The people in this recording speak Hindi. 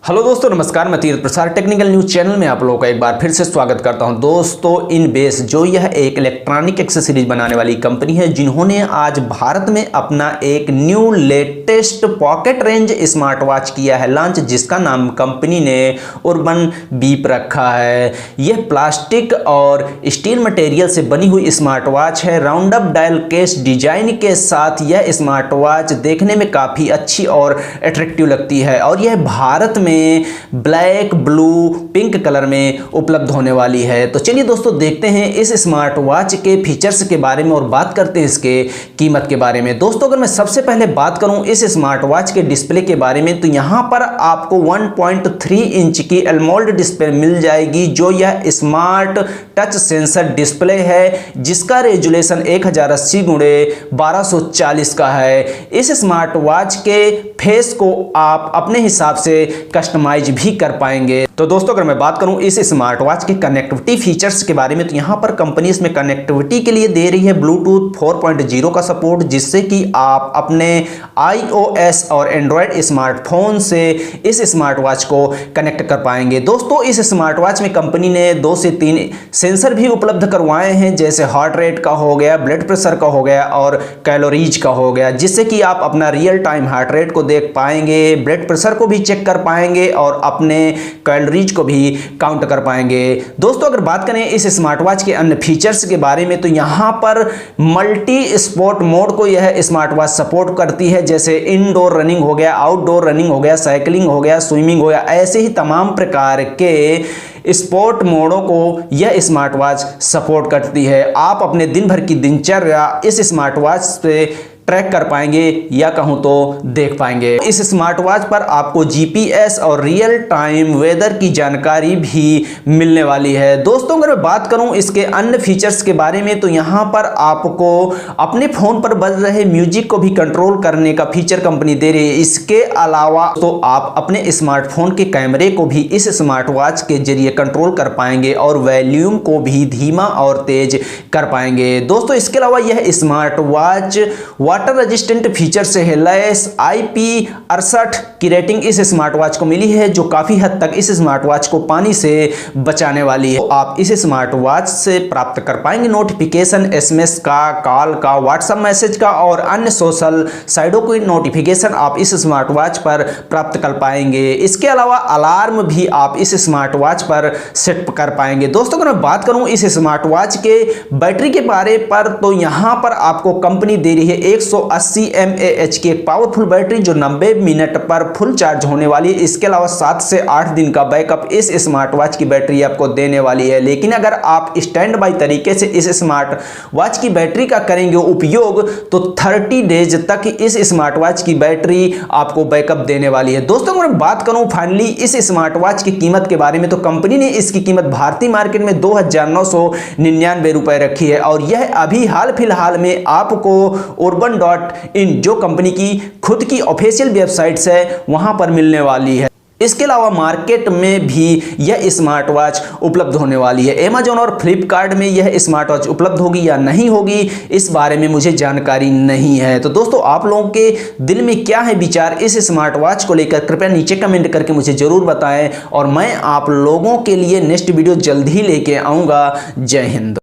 हेलो दोस्तों, नमस्कार। मैं तीर्थ प्रसाद टेक्निकल न्यूज चैनल में आप लोगों का एक बार फिर से स्वागत करता हूं। दोस्तों, इनबेस जो यह एक इलेक्ट्रॉनिक एक्सेसरीज बनाने वाली कंपनी है, जिन्होंने आज भारत में अपना एक new latest pocket range smart watch किया है लॉन्च, जिसका नाम कंपनी ने अर्बन बीप रखा है। यह प्लास्टिक और स्टील मटेरियल से बनी हुई स्मार्ट वॉच है। Round up dial case design के साथ यह स्मार्ट वॉच देखने में काफ़ी अच्छी और अट्रैक्टिव लगती है और यह भारत में ब्लैक, ब्लू, पिंक कलर में उपलब्ध होने वाली है। तो चलिए दोस्तों, देखते हैं इस स्मार्ट वॉच के फीचर्स के बारे में और बात करते हैं इसके कीमत के बारे में। दोस्तों, अगर मैं सबसे पहले बात करूं इस स्मार्ट वॉच के डिस्प्ले के बारे में, तो यहां पर आपको 1.3 इंच की एलमोल्ड डिस्प्ले मिल जाएगी, जो यह स्मार्ट टच सेंसर डिस्प्ले है, जिसका रेजुलेशन 1080x1240 का है। इस स्मार्ट वॉच के फेस को आप अपने हिसाब से कस्टमाइज भी कर पाएंगे। तो दोस्तों, अगर मैं बात करूं इस स्मार्ट वॉच के कनेक्टिविटी फीचर्स के बारे में, तो यहां पर कंपनी इसमें कनेक्टिविटी के लिए दे रही है ब्लूटूथ 4.0 का सपोर्ट, जिससे कि आप अपने iOS और एंड्रॉयड स्मार्टफोन से इस स्मार्ट वॉच को कनेक्ट कर पाएंगे। दोस्तों, इस स्मार्ट वॉच में कंपनी ने 2 से 3 सेंसर भी उपलब्ध करवाए हैं, जैसे हार्ट रेट का हो गया, ब्लड प्रेशर का हो गया और कैलोरीज का हो गया, जिससे कि आप अपना रियल टाइम हार्ट रेट को देख पाएंगे, ब्लड प्रेशर को भी चेक कर पाएंगे और अपने कैलोरीज को भी काउंट कर पाएंगे। दोस्तों, अगर बात करें इस स्मार्ट वॉच के अन्य फीचर्स के बारे में, तो यहां पर मल्टी स्पोर्ट मोड को यह स्मार्ट वॉच सपोर्ट करती है, जैसे इनडोर रनिंग हो गया, आउटडोर रनिंग हो गया, साइकिलिंग हो गया, स्विमिंग हो गया, ऐसे ही तमाम प्रकार के स्पोर्ट मोडों को यह स्मार्ट वॉच सपोर्ट करती है। आप अपने दिन भर की दिनचर्या इस स्मार्ट वॉच से ट्रैक कर पाएंगे या कहूं तो देख पाएंगे। इस स्मार्ट वॉच पर आपको जीपीएस और रियल टाइम वेदर की जानकारी भी मिलने वाली है। दोस्तों, अगर मैं बात करूं इसके अन्य फीचर्स के बारे में, तो यहां पर आपको अपने फोन पर बज रहे म्यूजिक को भी कंट्रोल करने का फीचर कंपनी दे रही है। इसके अलावा तो आप अपने स्मार्टफोन के कैमरे को भी इस स्मार्ट वॉच के जरिए कंट्रोल कर पाएंगे और वॉल्यूम को भी धीमा और तेज कर पाएंगे। दोस्तों, इसके अलावा यह smart watch water resistant feature से है लैस। IP68 की रेटिंग इस स्मार्ट वॉच को मिली है, जो काफी हद तक इस स्मार्ट वॉच को पानी से बचाने वाली है। तो आप इस स्मार्ट वॉच से प्राप्त कर पाएंगे नोटिफिकेशन, SMS का, कॉल का, व्हाट्सएप मैसेज का और अन्य सोशल साइटों की नोटिफिकेशन आप इस स्मार्ट वॉच पर प्राप्त कर पाएंगे। इसके अलावा अलार्म भी आप इस स्मार्ट वॉच पर सेट कर पाएंगे। दोस्तों, अगर मैं बात करूं इस स्मार्ट वॉच के बैटरी के बारे पर, तो यहां पर आपको कंपनी दे रही है 180 mAh की एक पावरफुल बैटरी, जो 90 मिनट पर फुल चार्ज होने वाली है। इसके अलावा 7 से 8 दिन का बैकअप इस स्मार्ट वॉच की बैटरी आपको देने वाली है। लेकिन अगर आप स्टैंड बाई तरीके से इस स्मार्ट वॉच की बैटरी का करेंगे उपयोग, तो 30 डेज तक इस स्मार्ट वॉच की बैटरी आपको बैकअप देने वाली है। दोस्तों, अगर मैं बात करूं फाइनली इस स्मार्ट वॉच की कीमत के बारे में, तो कंपनी ने इसकी कीमत भारतीय मार्केट में 2999 रुपए रखी है और यह अभी हाल फिलहाल में आपको urban.in जो कंपनी की खुद की ऑफिशियल वेबसाइट है वहां पर मिलने वाली है। इसके अलावा मार्केट में भी यह स्मार्ट वॉच उपलब्ध होने वाली है। Amazon और फ्लिपकार्ट में यह स्मार्ट वॉच उपलब्ध होगी या नहीं होगी, इस बारे में मुझे जानकारी नहीं है। तो दोस्तों, आप लोगों के दिल में क्या है विचार इस स्मार्ट वॉच को लेकर, कृपया नीचे कमेंट करके मुझे जरूर बताएं और मैं आप लोगों के लिए नेक्स्ट वीडियो जल्द ही लेके आऊंगा। जय हिंद।